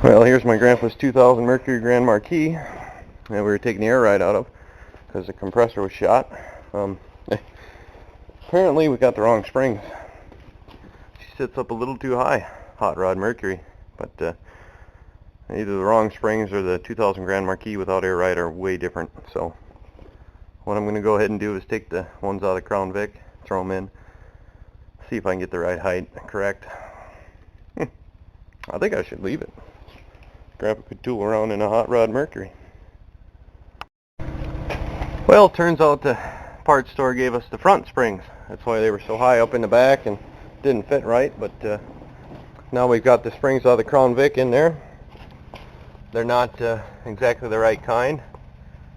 Well, here's my grandpa's 2000 Mercury Grand Marquis that we were taking the air ride out of because the compressor was shot. Apparently we got the wrong springs. She sits up a little too high, hot rod Mercury, but either the wrong springs or the 2000 Grand Marquis without air ride are way different. So what I'm going to go ahead and do is take the ones out of the Crown Vic, throw them in, see if I can get the right height correct. I think I should leave it. Grandpa could tool around in a hot rod Mercury. Well, turns out the parts store gave us the front springs. That's why they were so high up in the back and didn't fit right. But now we've got the springs out of the Crown Vic in there. They're not exactly the right kind.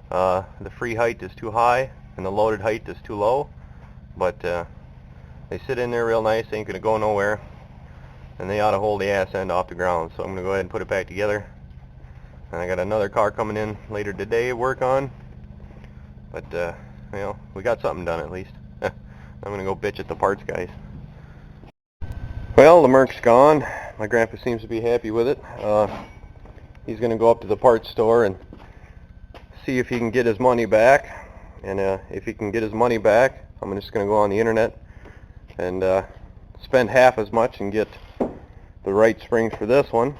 The free height is too high and the loaded height is too low. But they sit in there real nice. They ain't gonna go nowhere. And they ought to hold the ass end off the ground. So I'm going to go ahead and put it back together. And I got another car coming in later today to work on. But, you know, we got something done at least. I'm going to go bitch at the parts guys. Well, the Merc's gone. My grandpa seems to be happy with it. He's going to go up to the parts store and see if he can get his money back. And if he can get his money back, I'm just going to go on the internet and spend half as much and get the right springs for this one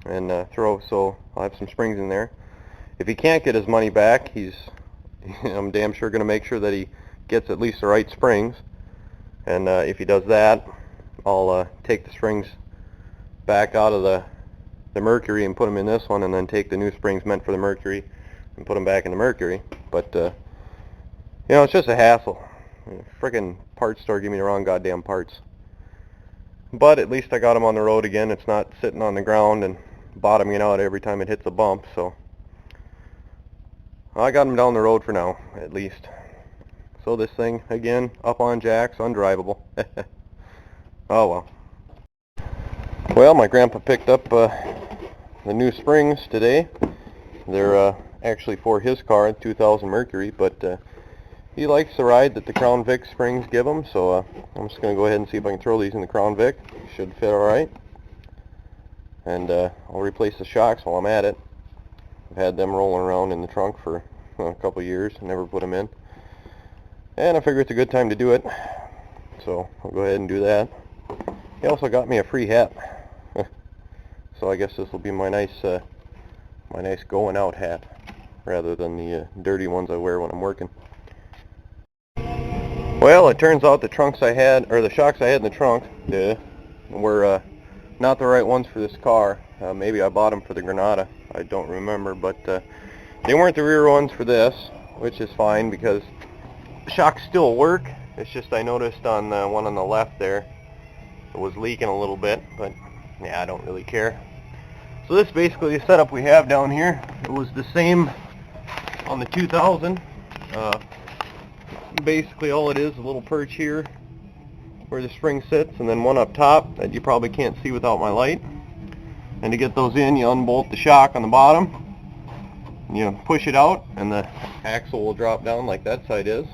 and so I'll have some springs in there. If he can't get his money back, I'm damn sure going to make sure that he gets at least the right springs, and if he does that, I'll take the springs back out of the Mercury and put them in this one, and then take the new springs meant for the Mercury and put them back in the Mercury. But you know, it's just a hassle. Frickin' parts store give me the wrong goddamn parts. But at least I got them on the road again. It's not sitting on the ground and bottoming out every time it hits a bump. So I got them down the road for now, at least. So this thing, again, up on jacks, undrivable. Oh well. Well, my grandpa picked up the new springs today. They're actually for his car, 2000 Mercury, but he likes the ride that the Crown Vic springs give him, so I'm just going to go ahead and see if I can throw these in the Crown Vic. Should fit alright. And I'll replace the shocks while I'm at it. I've had them rolling around in the trunk for a couple years and never put them in. And I figure it's a good time to do it, so I'll go ahead and do that. He also got me a free hat. So I guess this will be my nice going out hat, rather than the dirty ones I wear when I'm working. Well, it turns out the shocks I had in the trunk were not the right ones for this car. Maybe I bought them for the Granada. I don't remember, but they weren't the rear ones for this, which is fine because the shocks still work. It's just I noticed on the one on the left there, it was leaking a little bit, but yeah, I don't really care. So this is basically the setup we have down here. It was the same on the 2000. Basically all it is a little perch here where the spring sits, and then one up top that you probably can't see without my light. And to get those in, you unbolt the shock on the bottom, you push it out, and the axle will drop down like that side is.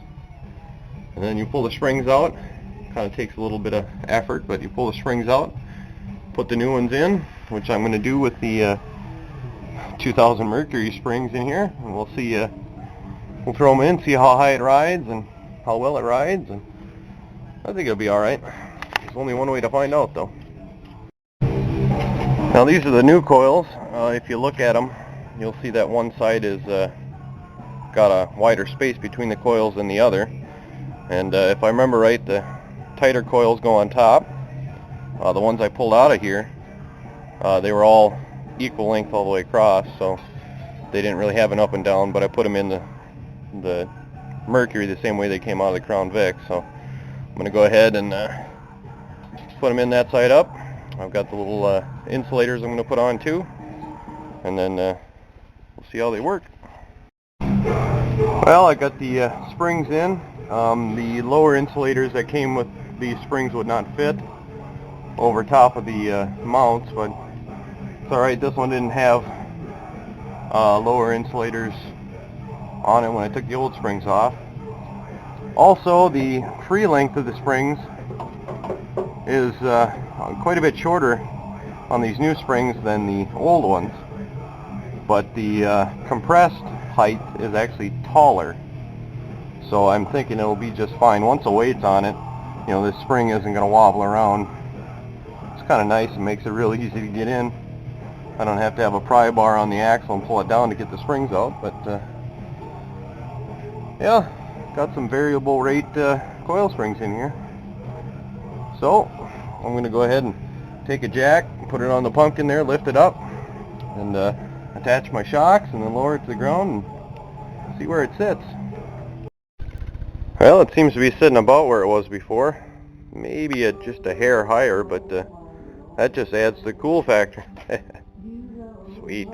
And then you pull the springs out. Kind of takes a little bit of effort, but you pull the springs out, put the new ones in, which I'm going to do with the 2000 Mercury springs in here, and we'll see. We'll throw them in, see how high it rides and how well it rides, and I think it'll be alright. There's only one way to find out, though. Now these are the new coils. If you look at them, you'll see that one side is got a wider space between the coils than the other. And if I remember right, the tighter coils go on top. The ones I pulled out of here, they were all equal length all the way across, so they didn't really have an up and down, but I put them in the Mercury the same way they came out of the Crown Vic. So I'm going to go ahead and put them in that side up. I've got the little insulators I'm going to put on too, and then we'll see how they work. Well, I got the springs in. The lower insulators that came with these springs would not fit over top of the mounts, but it's alright. This one didn't have lower insulators on it when I took the old springs off. Also, the free length of the springs is quite a bit shorter on these new springs than the old ones, but the compressed height is actually taller. So I'm thinking it'll be just fine. Once the weight's on it, you know, this spring isn't going to wobble around. It's kind of nice. It makes it real easy to get in. I don't have to have a pry bar on the axle and pull it down to get the springs out, but yeah, got some variable rate coil springs in here. So I'm going to go ahead and take a jack, put it on the pumpkin there, lift it up, and attach my shocks, and then lower it to the ground and see where it sits. Well, it seems to be sitting about where it was before. Maybe just a hair higher, but that just adds to the cool factor. Sweet.